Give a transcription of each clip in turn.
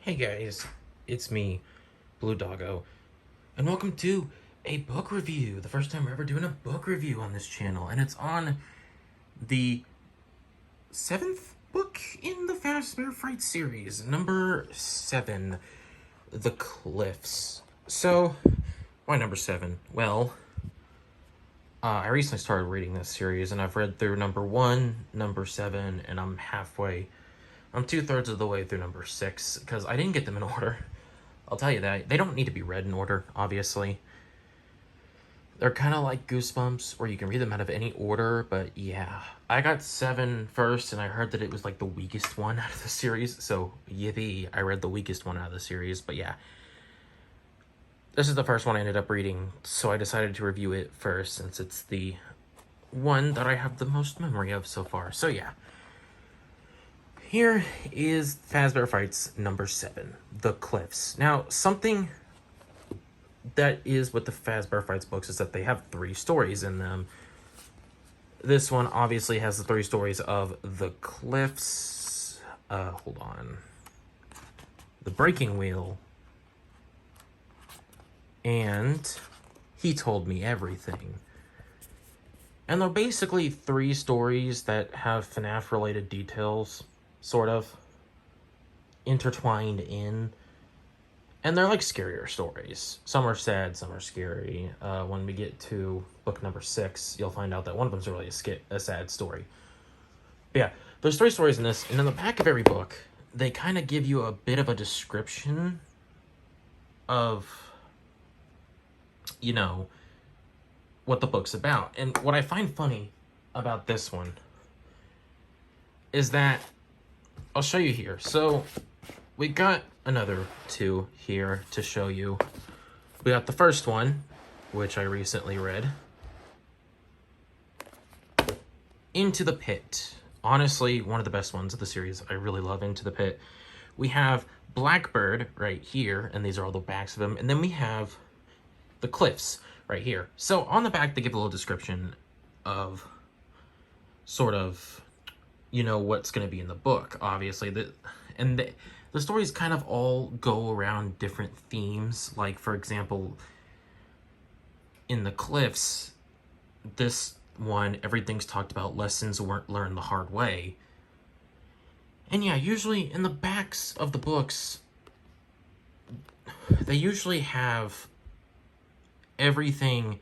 Hey guys, it's me, Blue Doggo, and welcome to a book review. The first time we're ever doing a book review on this channel, and it's on the 7th book in the Fazbear Frights series, number 7, The Cliffs. So, why number 7? Well, I recently started reading this series, and I've read through number 1, number 7, and I'm 2/3 of the way through number 6, because I didn't get them in order. I'll tell you that. They don't need to be read in order, obviously. They're kind of like Goosebumps, where you can read them out of any order, but yeah. I got 7 first, and I heard that it was like the weakest one out of the series, so yippee, I read the weakest one out of the series, but yeah. This is the first one I ended up reading, so I decided to review it first, since it's the one that I have the most memory of so far, so yeah. Here is Fazbear Frights number 7, The Cliffs. Now, something that is with the Fazbear Frights books is that they have 3 stories in them. This one obviously has the 3 stories of The Cliffs, hold on, The Breaking Wheel, and He Told Me Everything. And they're basically 3 stories that have FNAF-related details, sort of, intertwined in. And they're like scarier stories. Some are sad, some are scary. When we get to book number 6, you'll find out that one of them's really a sad story. But yeah, there's 3 stories in this, and in the back of every book, they kind of give you a bit of a description of, you know, what the book's about. And what I find funny about this one is that, I'll show you here. So, we got another 2 here to show you. We got the first one, which I recently read, Into the Pit. Honestly, one of the best ones of the series. I really love Into the Pit. We have Blackbird right here, and these are all the backs of them. And then we have The Cliffs right here. So on the back, they give a little description of sort of, you know, what's going to be in the book, obviously. The stories kind of all go around different themes. Like, for example, in The Cliffs, this one, everything's talked about lessons weren't learned the hard way. And yeah, usually in the backs of the books, they usually have everything,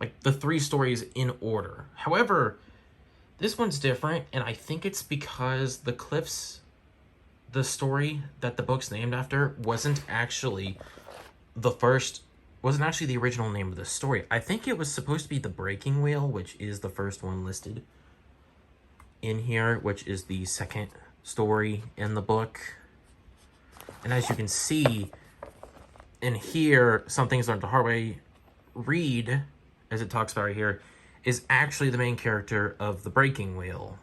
like the 3 stories in order. However, this one's different, and I think it's because The Cliffs, the story that the book's named after, wasn't actually the original name of the story. I think it was supposed to be The Breaking Wheel, which is the first one listed in here, which is the second story in the book. And as you can see in here, Some Things Learned the Hard Way, Reed, as it talks about right here, is actually the main character of The Breaking Wheel.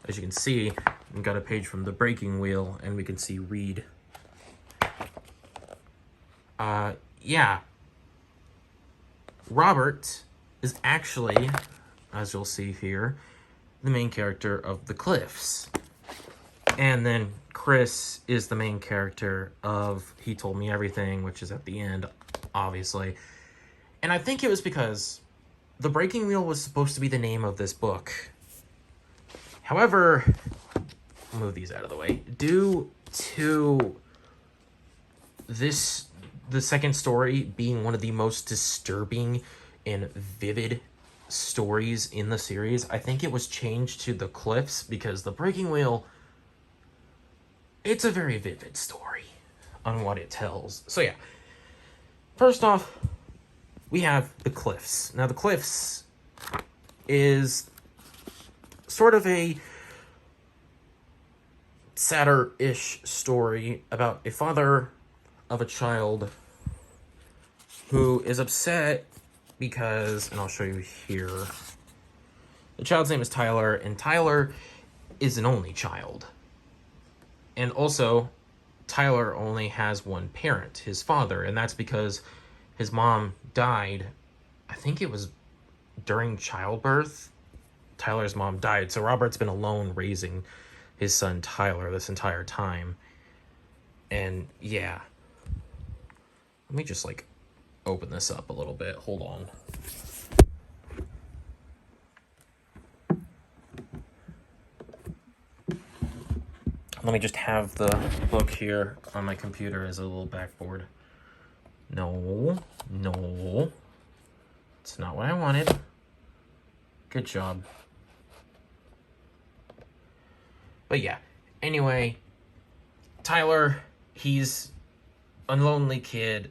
As you can see, we've got a page from The Breaking Wheel, and we can see Reed. Yeah. Robert is actually, as you'll see here, the main character of The Cliffs. And then Chris is the main character of He Told Me Everything, which is at the end, obviously. And I think it was because The Breaking Wheel was supposed to be the name of this book. However, I'll move these out of the way. Due to the second story being one of the most disturbing and vivid stories in the series, I think it was changed to The Cliffs, because The Breaking Wheel, it's a very vivid story on what it tells. So yeah, first off, we have The Cliffs. Now, The Cliffs is sort of a sadder-ish story about a father of a child who is upset because, and I'll show you here, the child's name is Tyler, and Tyler is an only child. And also, Tyler only has one parent, his father, and that's because his mom died, I think it was during childbirth. Tyler's mom died, so Robert's been alone raising his son Tyler this entire time. And yeah. Let me just, like, open this up a little bit. Hold on. Let me just have the book here on my computer as a little backboard. No. It's not what I wanted. Good job. But yeah. Anyway, Tyler, he's a lonely kid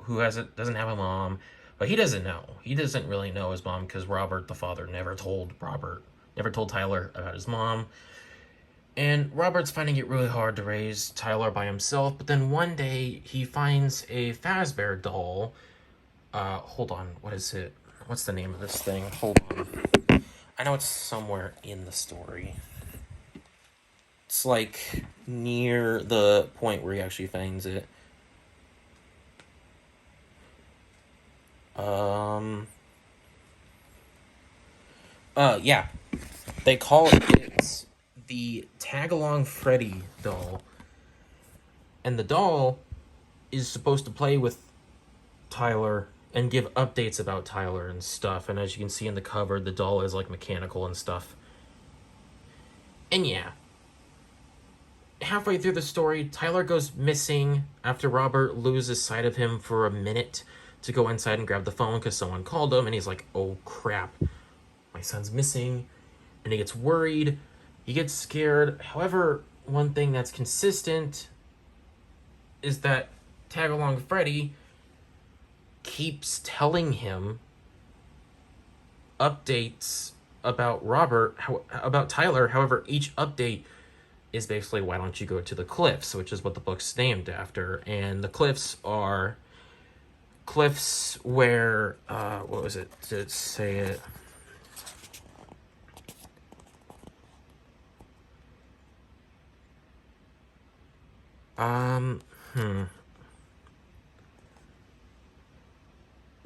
who doesn't have a mom, but he doesn't know. He doesn't really know his mom because Robert, the father, never told Tyler about his mom. And Robert's finding it really hard to raise Tyler by himself, but then one day he finds a Fazbear doll. Hold on, what is it? What's the name of this thing? Hold on. I know it's somewhere in the story. It's like near the point where he actually finds it. Yeah. They call it the Tag-Along Freddy doll. And the doll is supposed to play with Tyler and give updates about Tyler and stuff. And as you can see in the cover, the doll is like mechanical and stuff. And yeah. Halfway through the story, Tyler goes missing after Robert loses sight of him for a minute to go inside and grab the phone because someone called him, and he's like, oh crap, my son's missing. And he gets worried, he gets scared. However, one thing that's consistent is that Tag-Along Freddy keeps telling him updates about about Tyler. However, each update is basically, why don't you go to the cliffs, which is what the book's named after. And the cliffs are cliffs where, what was it? Did it say it?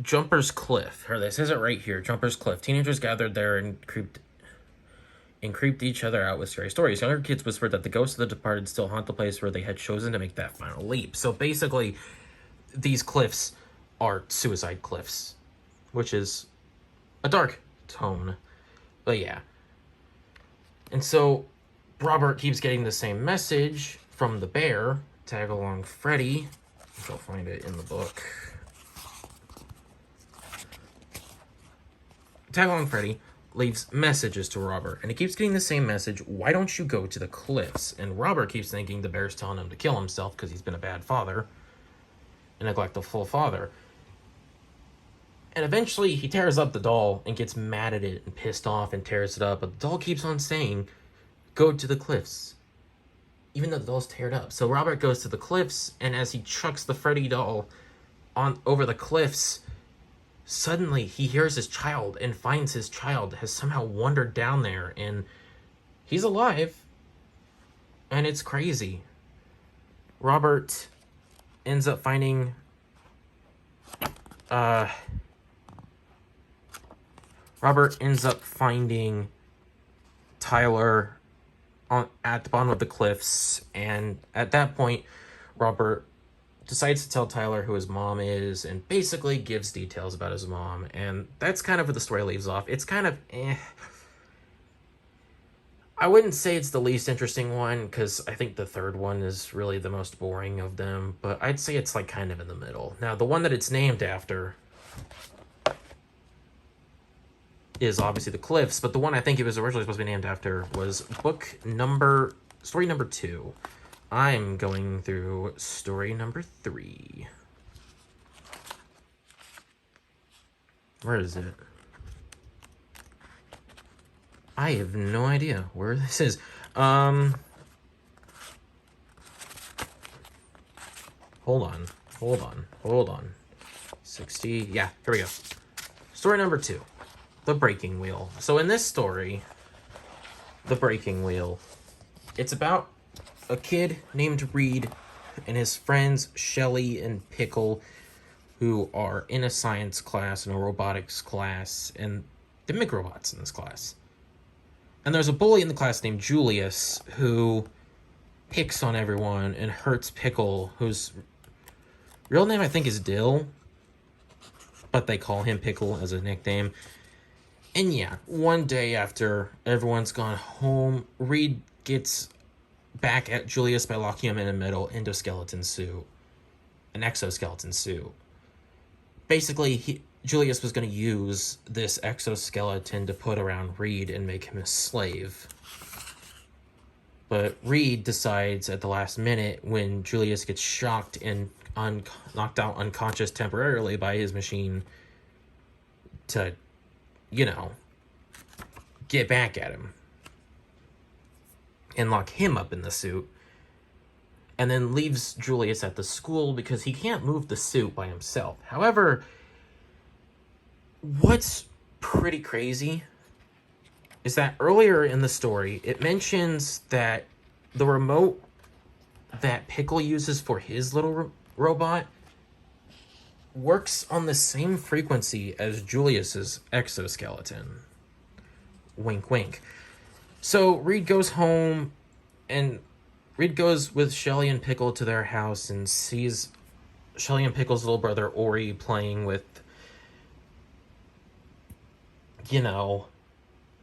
Jumper's Cliff. Or this is it right here. Jumper's Cliff. Teenagers gathered there and creeped each other out with scary stories. Younger kids whispered that the ghosts of the departed still haunt the place where they had chosen to make that final leap. So basically, these cliffs are suicide cliffs, which is a dark tone. But yeah. And so Robert keeps getting the same message from the bear, Tag-Along Freddy. I'll find it in the book. Tag-Along Freddy leaves messages to Robert, and he keeps getting the same message, why don't you go to the cliffs? And Robert keeps thinking the bear's telling him to kill himself because he's been a bad father, a neglectful father. And eventually he tears up the doll and gets mad at it and pissed off and tears it up, but the doll keeps on saying, go to the cliffs, even though the doll's teared up. So Robert goes to the cliffs, and as he chucks the Freddy doll over the cliffs, suddenly he hears his child and finds his child has somehow wandered down there, and he's alive, and it's crazy. Robert ends up finding Tyler at the bottom of the cliffs, and at that point Robert decides to tell Tyler who his mom is and basically gives details about his mom, and that's kind of where the story leaves off. It's kind of I wouldn't say it's the least interesting one, because I think the third one is really the most boring of them, but I'd say it's like kind of in the middle. Now, the one that it's named after is obviously the cliffs, but the one I think it was originally supposed to be named after was story number 2. I'm going through story number 3. Where is it? I have no idea where this is. Hold on. 60, yeah, here we go. Story number 2, The Breaking Wheel. So in this story, The Breaking Wheel, it's about a kid named Reed and his friends Shelly and Pickle, who are in a science class and a robotics class, and they make robots in this class. And there's a bully in the class named Julius who picks on everyone and hurts Pickle, whose real name I think is Dill, but they call him Pickle as a nickname. And yeah, one day after everyone's gone home, Reed gets back at Julius by locking him in a metal endoskeleton suit. An exoskeleton suit. Basically, Julius was going to use this exoskeleton to put around Reed and make him a slave. But Reed decides at the last minute, when Julius gets shocked and knocked out unconscious temporarily by his machine, to, get back at him and lock him up in the suit, and then leaves Julius at the school because he can't move the suit by himself. However, what's pretty crazy is that earlier in the story, it mentions that the remote that Pickle uses for his little robot works on the same frequency as Julius's exoskeleton. Wink, wink. So Reed goes home, and Reed goes with Shelly and Pickle to their house and sees Shelly and Pickle's little brother Ori playing with,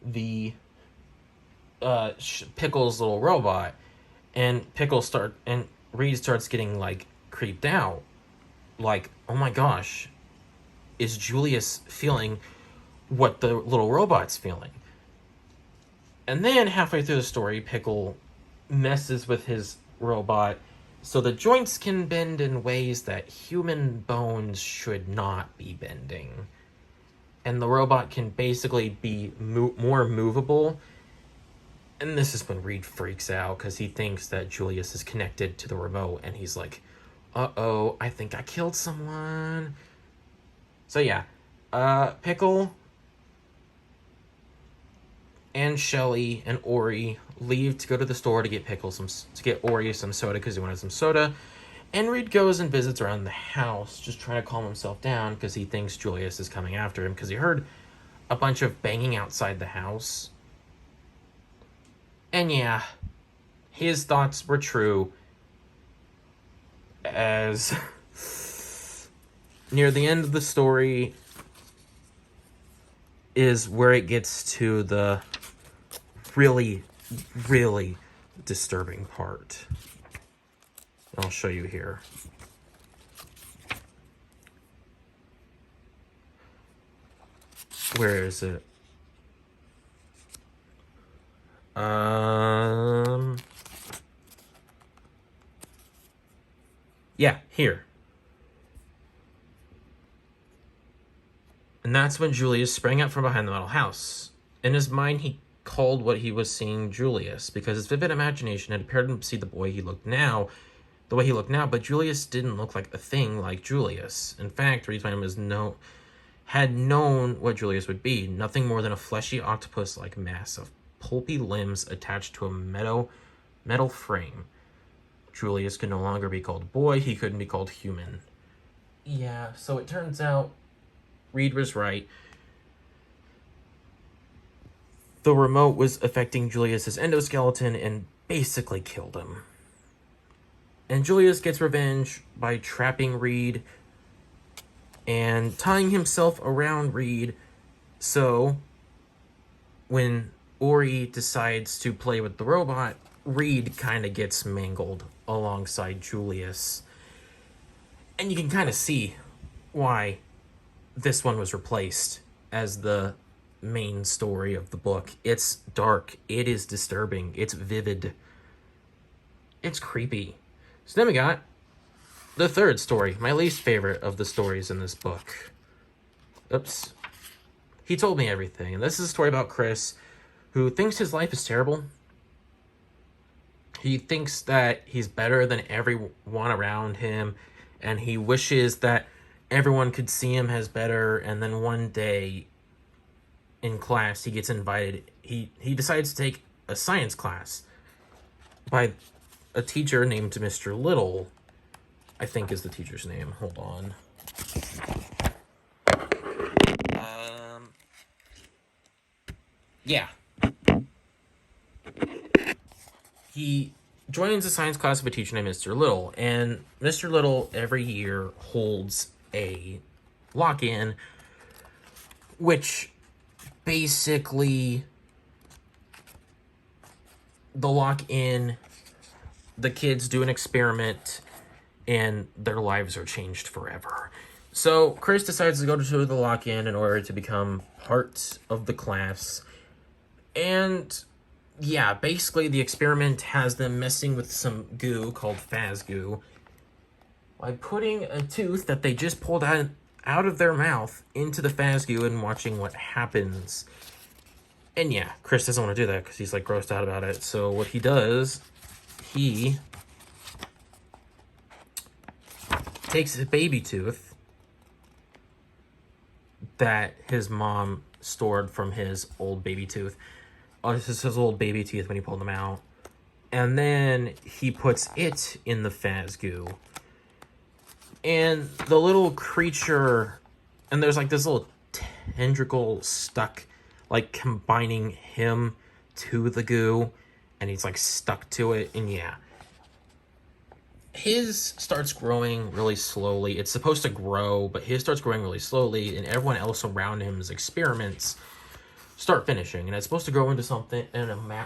the Pickle's little robot, and Reed starts getting creeped out, oh my gosh, is Julius feeling what the little robot's feeling? And then halfway through the story, Pickle messes with his robot so the joints can bend in ways that human bones should not be bending. And the robot can basically be more movable. And this is when Reed freaks out because he thinks that Julius is connected to the remote. And he's like, uh-oh, I think I killed someone. So yeah, Pickle and Shelly and Ori leave to go to the store to get Ori some soda because he wanted some soda. And Reed goes and visits around the house, just trying to calm himself down because he thinks Julius is coming after him because he heard a bunch of banging outside the house. And yeah, his thoughts were true, as near the end of the story is where it gets to the really, really disturbing part. I'll show you here. Where is it? Yeah, here. And that's when Julius sprang out from behind the metal house. In his mind, he called what he was seeing Julius, because his vivid imagination had prepared him to see the way he looked now, but Julius didn't look like a thing like Julius. In fact, Reed's mind had known what Julius would be, nothing more than a fleshy octopus-like mass of pulpy limbs attached to a metal frame. Julius could no longer be called boy, he couldn't be called human. Yeah, so it turns out Reed was right. The remote was affecting Julius's endoskeleton and basically killed him. And Julius gets revenge by trapping Reed and tying himself around Reed. So when Ori decides to play with the robot, Reed kind of gets mangled alongside Julius. And you can kind of see why this one was replaced as the main story of the book. It's dark, it is disturbing, it's vivid, it's creepy. So then we got the third story, my least favorite of the stories in this book. Oops. He told me everything, and this is a story about Chris, who thinks his life is terrible. He thinks that he's better than everyone around him, and he wishes that everyone could see him as better, and then one day in class he gets invited. He decides to take a science class by a teacher named Mr. Little, I think is the teacher's name. Hold on. Yeah. He joins a science class of a teacher named Mr. Little. And Mr. Little every year holds a lock-in, which basically the lock-in, the kids do an experiment and their lives are changed forever. So Chris decides to go to the lock-in in order to become part of the class. And yeah, basically the experiment has them messing with some goo called Fazgoo by putting a tooth that they just pulled out of their mouth into the Fazgoo and watching what happens. And yeah, Chris doesn't want to do that because he's like grossed out about it. So what he does, he takes his baby tooth that his mom stored from his old baby tooth. Oh, this is his old baby teeth when he pulled them out. And then he puts it in the Fazgoo. And the little creature, and there's like this little tentacle stuck, like combining him to the goo, and he's like stuck to it. And yeah, his starts growing really slowly. It's supposed to grow, but his starts growing really slowly, and everyone else around him's experiments start finishing. And it's supposed to grow into something,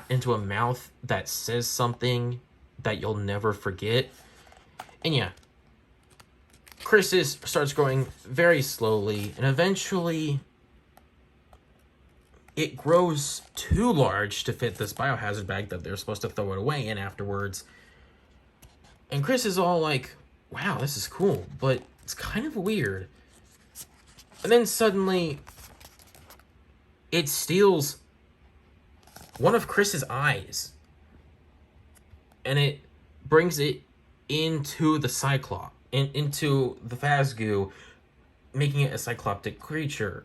into a mouth that says something that you'll never forget. And yeah, Chris's starts growing very slowly, and eventually it grows too large to fit this biohazard bag that they're supposed to throw it away in afterwards. And Chris is all like, wow, this is cool, but it's kind of weird. And then suddenly it steals one of Chris's eyes, and it brings it into the Cyclops, into the Fazgoo, making it a cycloptic creature.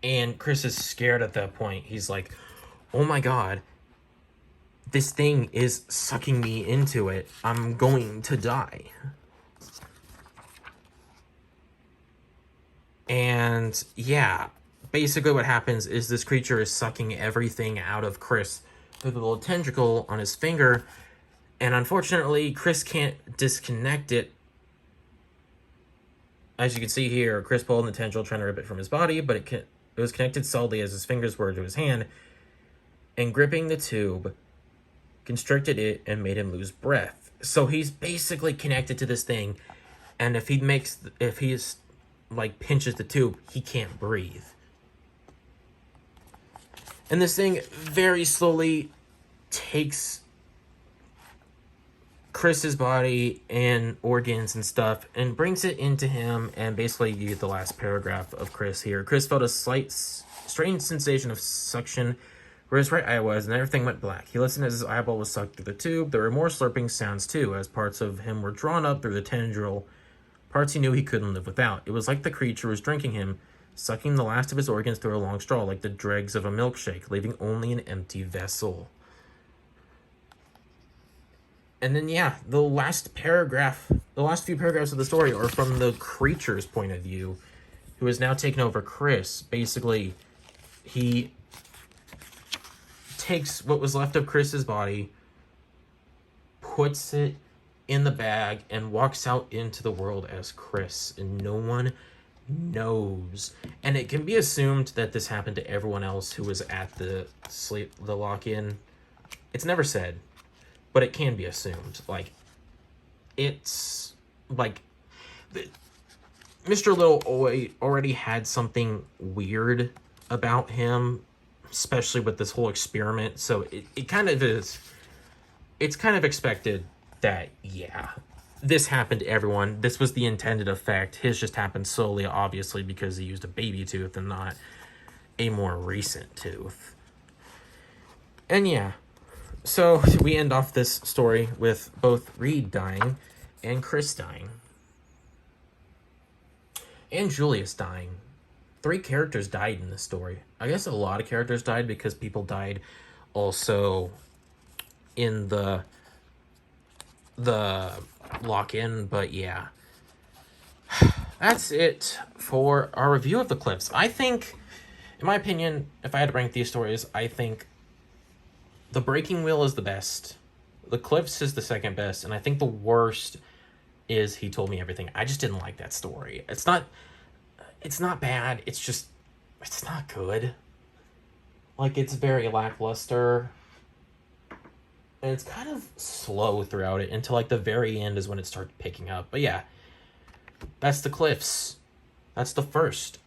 And Chris is scared at that point. He's like, oh my god, this thing is sucking me into it. I'm going to die. And yeah, basically what happens is this creature is sucking everything out of Chris through the little tentacle on his finger. And unfortunately, Chris can't disconnect it. As you can see here, Chris pulled the tentacle trying to rip it from his body, but it was connected solidly as his fingers were to his hand. And gripping the tube constricted it and made him lose breath. So he's basically connected to this thing, and if he's like pinches the tube, he can't breathe. And this thing very slowly takes Chris's body and organs and stuff and brings it into him. And basically you get the last paragraph of Chris here. Chris felt a slight strange sensation of suction where his right eye was, and everything went black. He listened as his eyeball was sucked through the tube. There were more slurping sounds too, as parts of him were drawn up through the tendril, parts he knew he couldn't live without. It was like the creature was drinking him, sucking the last of his organs through a long straw, like the dregs of a milkshake, leaving only an empty vessel. And then, yeah, the last few paragraphs of the story are from the creature's point of view, who has now taken over Chris. Basically, he takes what was left of Chris's body, puts it in the bag, and walks out into the world as Chris, and no one knows. And it can be assumed that this happened to everyone else who was at the lock-in. It's never said, but it can be assumed. Like, it's like Mr. Little already had something weird about him, especially with this whole experiment. So it kind of is, it's kind of expected that, yeah, this happened to everyone. This was the intended effect. His just happened solely, obviously, because he used a baby tooth and not a more recent tooth. And yeah, so we end off this story with both Reed dying and Chris dying. And Julius dying. 3 characters died in this story. I guess a lot of characters died because people died also in the lock-in, but yeah. That's it for our review of the clips. I think, in my opinion, if I had to rank these stories, I think The Breaking Wheel is the best. The Cliffs is the second best, and I think the worst is He Told Me Everything. I just didn't like that story. It's not bad. It's not good. Like, it's very lackluster. And it's kind of slow throughout it until, like, the very end is when it starts picking up. But yeah, that's The Cliffs. That's the first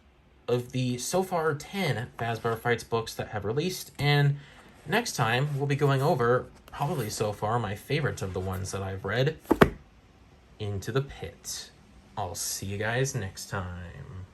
of the, so far, 10 Fazbear Frights books that have released. And next time, we'll be going over, probably so far, my favorites of the ones that I've read, Into the Pit. I'll see you guys next time.